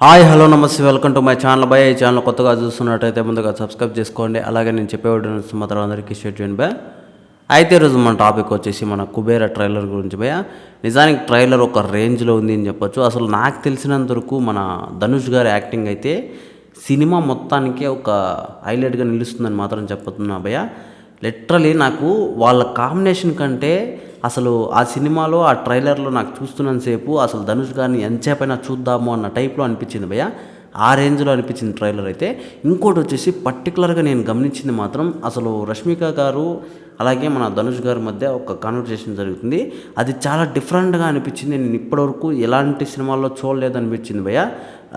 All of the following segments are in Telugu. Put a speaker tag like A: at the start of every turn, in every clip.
A: హాయ్ హలో నమస్తే welcome to my channel by. ఈ ఛానల్ కొత్తగా చూస్తున్నట్టయితే ముందుగా సబ్స్క్రైబ్ చేసుకోండి. అలాగే నేను చెప్పే వీడియోస్ మాత్రం అందరికీ షేర్ చేయండి బై. అయితే ఈరోజు మన టాపిక్ వచ్చేసి మన కుబేర ట్రైలర్ గురించి బై. నిజానికి ట్రైలర్ ఒక రేంజ్లో ఉంది అని చెప్పొచ్చు. అసలు నాకు తెలిసినంత వరకు మన ధనుష్ గారి యాక్టింగ్ అయితే సినిమా మొత్తానికే ఒక హైలైట్గా నిలుస్తుందని మాత్రం చెప్తున్నా భయ్య. లిటరలీ నాకు వాళ్ళ కాంబినేషన్ కంటే అసలు ఆ సినిమాలో ఆ ట్రైలర్లో నాకు చూస్తున్నంతసేపు అసలు ధనుష్ గారిని ఎంతసేపైనా చూద్దాము అన్న టైప్లో అనిపించింది భయ్య. ఆ రేంజ్లో అనిపించింది ట్రైలర్ అయితే. ఇంకోటి వచ్చేసి పర్టికులర్గా నేను గమనించింది మాత్రం అసలు రష్మిక గారు అలాగే మన ధనుష్ గారి మధ్య ఒక కాన్వర్సేషన్ జరుగుతుంది. అది చాలా డిఫరెంట్గా అనిపించింది. నేను ఇప్పటివరకు ఎలాంటి సినిమాల్లో చూడలేదనిపించింది భయ్య.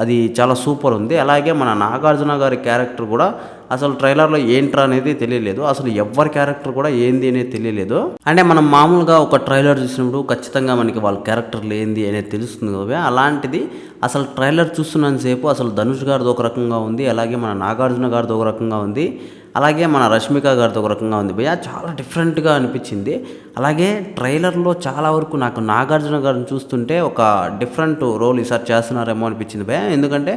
A: అది చాలా సూపర్ ఉంది. అలాగే మన నాగార్జున గారి క్యారెక్టర్ కూడా అసలు ట్రైలర్లో ఏంట్రా అనేది తెలియలేదు. అసలు ఎవరి క్యారెక్టర్ కూడా ఏంది అనేది తెలియలేదు. అంటే మనం మామూలుగా ఒక ట్రైలర్ చూసినప్పుడు ఖచ్చితంగా మనకి వాళ్ళ క్యారెక్టర్లు ఏంది అనేది తెలుస్తుంది కదా. అలాంటిది అసలు ట్రైలర్ చూస్తున్నంతసేపు అసలు ధనుష్ గారిది ఒక రకంగా ఉంది, అలాగే మన నాగార్జున గారిది ఒక రకంగా ఉంది, అలాగే మన రష్మిక గారితో ఒక రకంగా ఉంది భయ్య. చాలా డిఫరెంట్గా అనిపించింది. అలాగే ట్రైలర్లో చాలా వరకు నాకు నాగార్జున గారిని చూస్తుంటే ఒక డిఫరెంట్ రోల్ ఈసారి చేస్తున్నారేమో అనిపించింది భయ్య. ఎందుకంటే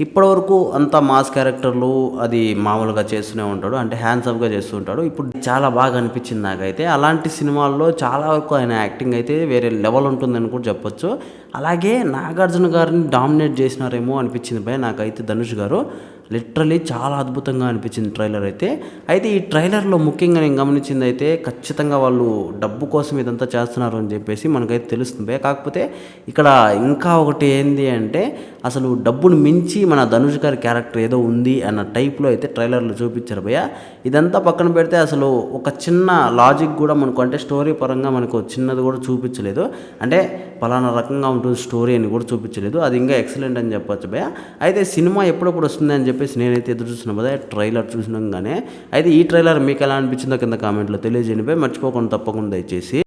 A: ఇప్పటివరకు అంతా మాస్ క్యారెక్టర్లు అది మామూలుగా చేస్తూనే ఉంటాడు, అంటే హ్యాండ్సమ్గా చేస్తూ ఉంటాడు. ఇప్పుడు చాలా బాగా అనిపించింది నాకైతే. అలాంటి సినిమాల్లో చాలా వరకు ఆయన యాక్టింగ్ అయితే వేరే లెవెల్ ఉంటుందని కూడా చెప్పొచ్చు. అలాగే నాగార్జున గారిని డామినేట్ చేసినారేమో అనిపించింది భయ్య నాకైతే ధనుష్ గారు. లిటరలీ చాలా అద్భుతంగా అనిపించింది ట్రైలర్ అయితే. అయితే ఈ ట్రైలర్లో ముఖ్యంగా నేను గమనించింది అయితే ఖచ్చితంగా వాళ్ళు డబ్బు కోసం ఇదంతా చేస్తున్నారు అని చెప్పేసి మనకైతే తెలుస్తుంది. కాకపోతే ఇక్కడ ఇంకా ఒకటి ఏంది అంటే అసలు డబ్బును మించి మన ధనుష్ గారి క్యారెక్టర్ ఏదో ఉంది అన్న టైప్లో అయితే ట్రైలర్లో చూపించారు భయ్య. ఇదంతా పక్కన పెడితే అసలు ఒక చిన్న లాజిక్ కూడా మనకు, అంటే స్టోరీ పరంగా మనకు చిన్నది కూడా చూపించలేదు. అంటే పలానా రకంగా ఉంటుంది స్టోరీ అని కూడా చూపించలేదు. అది ఇంకా ఎక్సలెంట్ అని చెప్పొచ్చు భయ్య. అయితే సినిమా ఎప్పుడప్పుడు వస్తుంది అని చెప్పేసి నేనైతే ఎదురు చూస్తున్నాను కదా ట్రైలర్ చూసినాగానే. అయితే ఈ ట్రైలర్ మీకు ఎలా అనిపించిందో కింద కామెంట్లో తెలియజేయండి భయ్య. మర్చిపోకుండా తప్పకుండా దయచేసి.